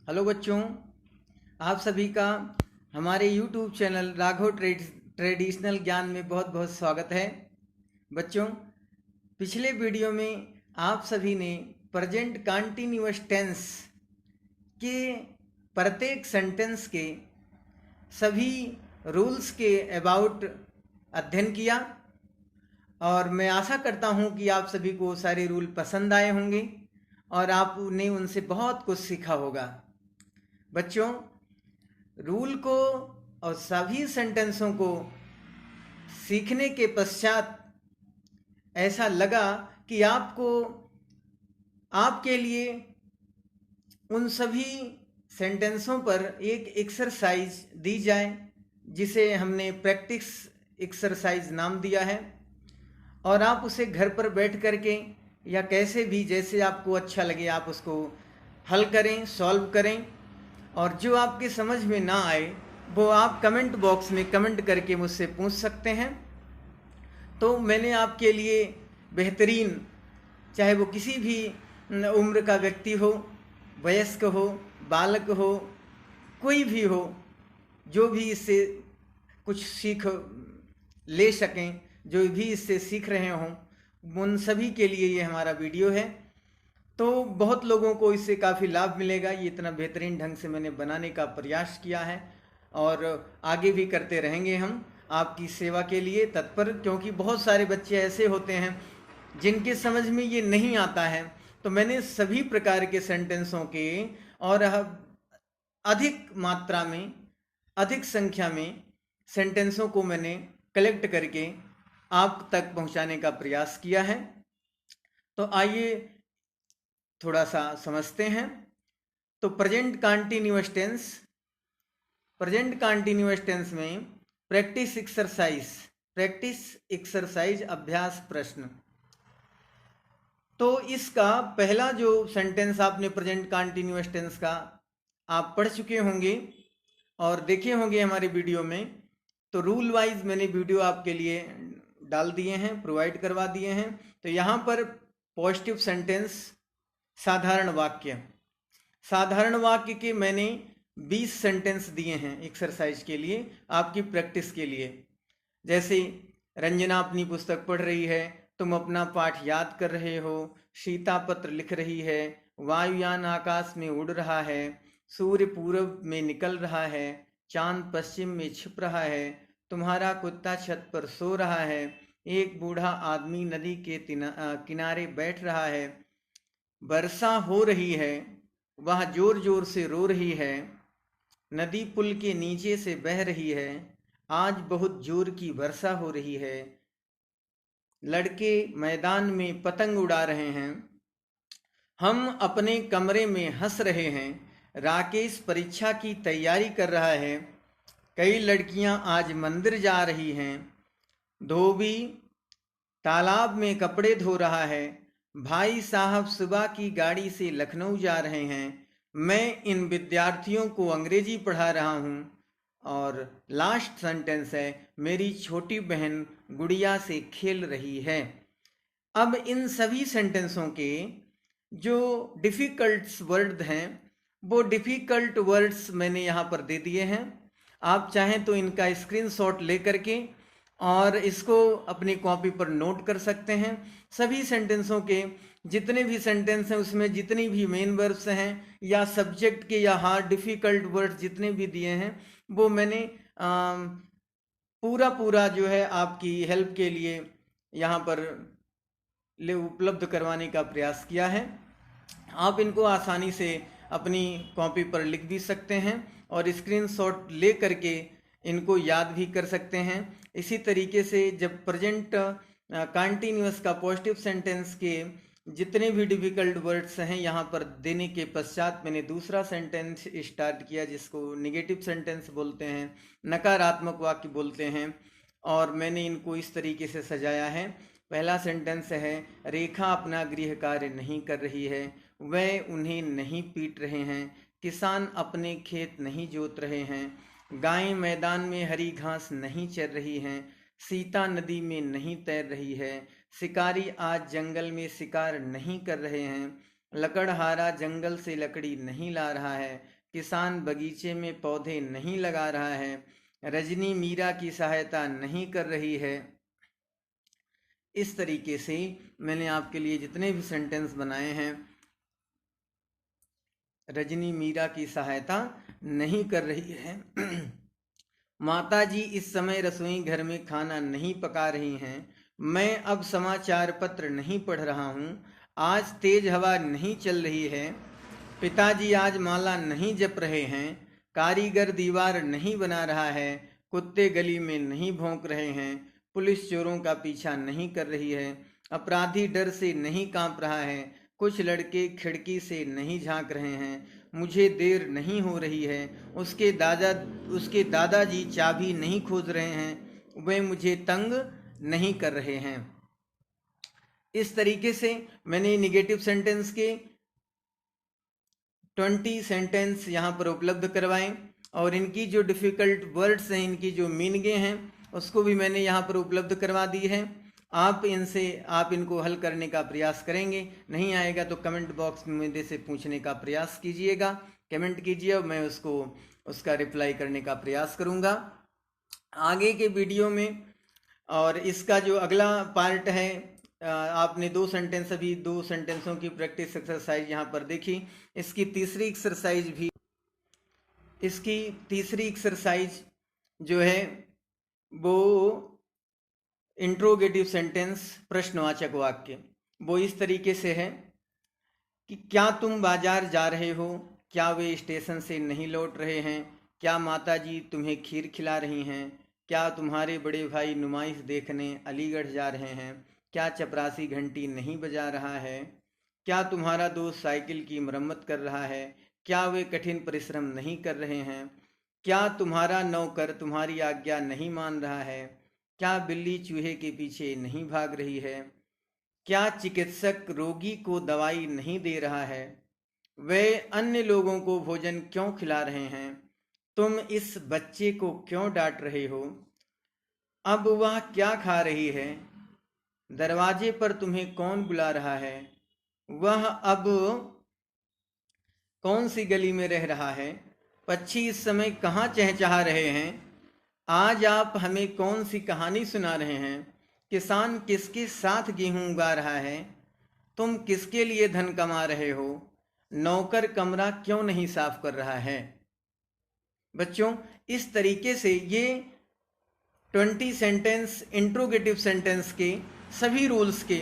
Hello बच्चों, आप सभी का हमारे YouTube चैनल राघव ट्रेडिशनल ज्ञान में बहुत बहुत स्वागत है। बच्चों, पिछले वीडियो में आप सभी ने प्रेजेंट कंटिन्यूअस टेंस के प्रत्येक सेंटेंस के सभी रूल्स के अबाउट अध्ययन किया और मैं आशा करता हूँ कि आप सभी को सारे रूल पसंद आए होंगे और आपने उनसे बहुत कुछ सीखा होगा। बच्चों, रूल को और सभी सेंटेंसों को सीखने के पश्चात ऐसा लगा कि आपको आपके लिए उन सभी सेंटेंसों पर एक एक्सरसाइज दी जाए जिसे हमने प्रैक्टिस एक्सरसाइज नाम दिया है और आप उसे घर पर बैठ करके या कैसे भी जैसे आपको अच्छा लगे आप उसको हल करें, सॉल्व करें और जो आपके समझ में ना आए वो आप कमेंट बॉक्स में कमेंट करके मुझसे पूछ सकते हैं। तो मैंने आपके लिए बेहतरीन, चाहे वो किसी भी उम्र का व्यक्ति हो, वयस्क हो, बालक हो, कोई भी हो, जो भी इससे कुछ सीख ले सकें, जो भी इससे सीख रहे हों, उन सभी के लिए ये हमारा वीडियो है। तो बहुत लोगों को इससे काफ़ी लाभ मिलेगा। ये इतना बेहतरीन ढंग से मैंने बनाने का प्रयास किया है और आगे भी करते रहेंगे हम आपकी सेवा के लिए तत्पर, क्योंकि बहुत सारे बच्चे ऐसे होते हैं जिनके समझ में ये नहीं आता है। तो मैंने सभी प्रकार के सेंटेंसों के और अधिक मात्रा में, अधिक संख्या में सेंटेंसों को मैंने कलेक्ट करके आप तक पहुंचाने का प्रयास किया है। तो आइए थोड़ा सा समझते हैं। तो प्रेजेंट कंटिन्यूअस टेंस में प्रैक्टिस एक्सरसाइज अभ्यास प्रश्न। तो इसका पहला जो सेंटेंस आपने प्रेजेंट कंटिन्यूअस टेंस का आप पढ़ चुके होंगे और देखे होंगे हमारे वीडियो में। तो रूल वाइज मैंने वीडियो आपके लिए डाल दिए हैं, प्रोवाइड करवा दिए हैं। तो यहाँ पर पॉजिटिव सेंटेंस, साधारण वाक्य के मैंने 20 सेंटेंस दिए हैं एक्सरसाइज के लिए, आपकी प्रैक्टिस के लिए। जैसे रंजना अपनी पुस्तक पढ़ रही है, तुम अपना पाठ याद कर रहे हो, सीता पत्र लिख रही है, वायुयान आकाश में उड़ रहा है, सूर्य पूरब में निकल रहा है, चांद पश्चिम में छिप रहा है, तुम्हारा कुत्ता छत पर सो रहा है, एक बूढ़ा आदमी नदी के किनारे बैठ रहा है, वर्षा हो रही है, वह जोर जोर से रो रही है, नदी पुल के नीचे से बह रही है, आज बहुत जोर की वर्षा हो रही है, लड़के मैदान में पतंग उड़ा रहे हैं, हम अपने कमरे में हंस रहे हैं, राकेश परीक्षा की तैयारी कर रहा है, कई लड़कियां आज मंदिर जा रही हैं, धोबी तालाब में कपड़े धो रहा है, भाई साहब सुबह की गाड़ी से लखनऊ जा रहे हैं, मैं इन विद्यार्थियों को अंग्रेजी पढ़ा रहा हूँ और लास्ट सेंटेंस है, मेरी छोटी बहन गुड़िया से खेल रही है। अब इन सभी सेंटेंसों के जो डिफ़िकल्ट वर्ड हैं वो डिफ़िकल्ट वर्ड्स मैंने यहाँ पर दे दिए हैं। आप चाहें तो इनका स्क्रीनशॉट ले करके और इसको अपनी कॉपी पर नोट कर सकते हैं। सभी सेंटेंसों के जितने भी सेंटेंस हैं उसमें जितनी भी मेन वर्ब्स हैं या सब्जेक्ट के या हार्ड डिफ़िकल्ट वर्ड्स जितने भी दिए हैं वो मैंने पूरा जो है आपकी हेल्प के लिए यहाँ पर उपलब्ध करवाने का प्रयास किया है। आप इनको आसानी से अपनी कॉपी पर लिख भी सकते हैं और स्क्रीनशॉट ले करके इनको याद भी कर सकते हैं। इसी तरीके से जब प्रेजेंट कंटिन्यूअस का पॉजिटिव सेंटेंस के जितने भी डिफ़िकल्ट वर्ड्स हैं यहाँ पर देने के पश्चात मैंने दूसरा सेंटेंस स्टार्ट किया जिसको नेगेटिव सेंटेंस बोलते हैं, नकारात्मक वाक्य बोलते हैं, और मैंने इनको इस तरीके से सजाया है। पहला सेंटेंस है, रेखा अपना गृह कार्य नहीं कर रही है, वह उन्हें नहीं पीट रहे हैं, किसान अपने खेत नहीं जोत रहे हैं, गायें मैदान में हरी घास नहीं चर रही हैं, सीता नदी में नहीं तैर रही है, शिकारी आज जंगल में शिकार नहीं कर रहे हैं, लकड़हारा जंगल से लकड़ी नहीं ला रहा है, किसान बगीचे में पौधे नहीं लगा रहा है, रजनी मीरा की सहायता नहीं कर रही है। इस तरीके से मैंने आपके लिए जितने भी सेंटेंस बनाए हैं, रजनी मीरा की सहायता नहीं कर रही है। माताजी इस समय रसोई घर में खाना नहीं पका रही हैं। मैं अब समाचार पत्र नहीं पढ़ रहा हूँ। आज तेज हवा नहीं चल रही है। पिताजी आज माला नहीं जप रहे हैं। कारीगर दीवार नहीं बना रहा है। कुत्ते गली में नहीं भौंक रहे हैं। पुलिस चोरों का पीछा नहीं कर रही है। अपराधी डर से नहीं कांप रहा है। कुछ लड़के खिड़की से नहीं झांक रहे हैं। मुझे देर नहीं हो रही है। उसके दादाजी चाबी नहीं खोज रहे हैं। वे मुझे तंग नहीं कर रहे हैं। इस तरीके से मैंने निगेटिव सेंटेंस के 20 सेंटेंस यहाँ पर उपलब्ध करवाए और इनकी जो डिफ़िकल्ट वर्ड्स हैं, इनकी जो मीनिंगें हैं, उसको भी मैंने यहाँ पर उपलब्ध करवा दी है। आप इनको हल करने का प्रयास करेंगे। नहीं आएगा तो कमेंट बॉक्स में मेरे से पूछने का प्रयास कीजिएगा, कमेंट कीजिए और मैं उसका रिप्लाई करने का प्रयास करूँगा आगे के वीडियो में। और इसका जो अगला पार्ट है, आपने दो सेंटेंसों की प्रैक्टिस एक्सरसाइज यहाँ पर देखी। इसकी तीसरी एक्सरसाइज जो है वो इंट्रोगेटिव सेंटेंस, प्रश्नवाचक वाक्य, वो इस तरीके से है कि क्या तुम बाजार जा रहे हो? क्या वे स्टेशन से नहीं लौट रहे हैं? क्या माताजी तुम्हें खीर खिला रही हैं? क्या तुम्हारे बड़े भाई नुमाइश देखने अलीगढ़ जा रहे हैं? क्या चपरासी घंटी नहीं बजा रहा है? क्या तुम्हारा दोस्त साइकिल की मरम्मत कर रहा है? क्या वे कठिन परिश्रम नहीं कर रहे हैं? क्या तुम्हारा नौकर तुम्हारी आज्ञा नहीं मान रहा है? क्या बिल्ली चूहे के पीछे नहीं भाग रही है? क्या चिकित्सक रोगी को दवाई नहीं दे रहा है? वे अन्य लोगों को भोजन क्यों खिला रहे हैं? तुम इस बच्चे को क्यों डांट रहे हो? अब वह क्या खा रही है? दरवाजे पर तुम्हें कौन बुला रहा है? वह अब कौन सी गली में रह रहा है? पक्षी इस समय कहाँ चहचहा रहे हैं? आज आप हमें कौन सी कहानी सुना रहे हैं? किसान किसके साथ गेहूं उगा रहा है? तुम किसके लिए धन कमा रहे हो? नौकर कमरा क्यों नहीं साफ कर रहा है? बच्चों, इस तरीके से ये 20 सेंटेंस इंट्रोगेटिव सेंटेंस के सभी रूल्स के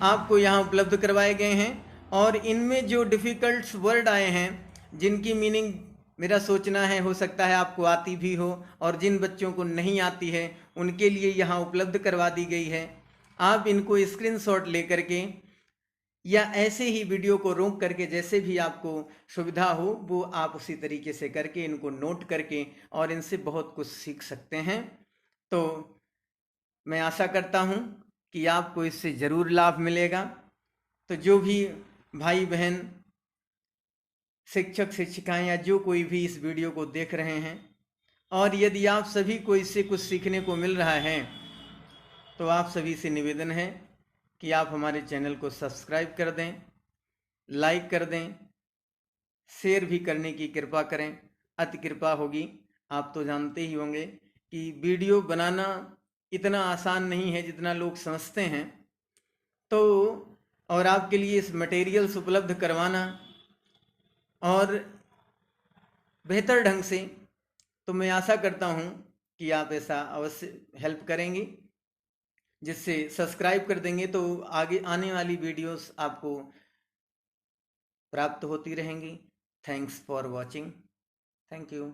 आपको यहाँ उपलब्ध करवाए गए हैं। और इनमें जो डिफ़िकल्ट वर्ड आए हैं, जिनकी मीनिंग मेरा सोचना है हो सकता है आपको आती भी हो, और जिन बच्चों को नहीं आती है उनके लिए यहाँ उपलब्ध करवा दी गई है। आप इनको स्क्रीनशॉट लेकर के या ऐसे ही वीडियो को रोक करके, जैसे भी आपको सुविधा हो वो आप उसी तरीके से करके इनको नोट करके और इनसे बहुत कुछ सीख सकते हैं। तो मैं आशा करता हूँ कि आपको इससे ज़रूर लाभ मिलेगा। तो जो भी भाई बहन, शिक्षक शिक्षिकाएं या जो कोई भी इस वीडियो को देख रहे हैं, और यदि आप सभी को इससे कुछ सीखने को मिल रहा है, तो आप सभी से निवेदन है कि आप हमारे चैनल को सब्सक्राइब कर दें, लाइक कर दें, शेयर भी करने की कृपा करें, अति कृपा होगी। आप तो जानते ही होंगे कि वीडियो बनाना इतना आसान नहीं है जितना लोग समझते हैं। तो और आपके लिए इस मटेरियल्स उपलब्ध करवाना और बेहतर ढंग से, तो मैं आशा करता हूँ कि आप ऐसा अवश्य हेल्प करेंगे, जिससे सब्सक्राइब कर देंगे तो आगे आने वाली वीडियोस आपको प्राप्त होती रहेंगी। Thanks for watching. Thank you.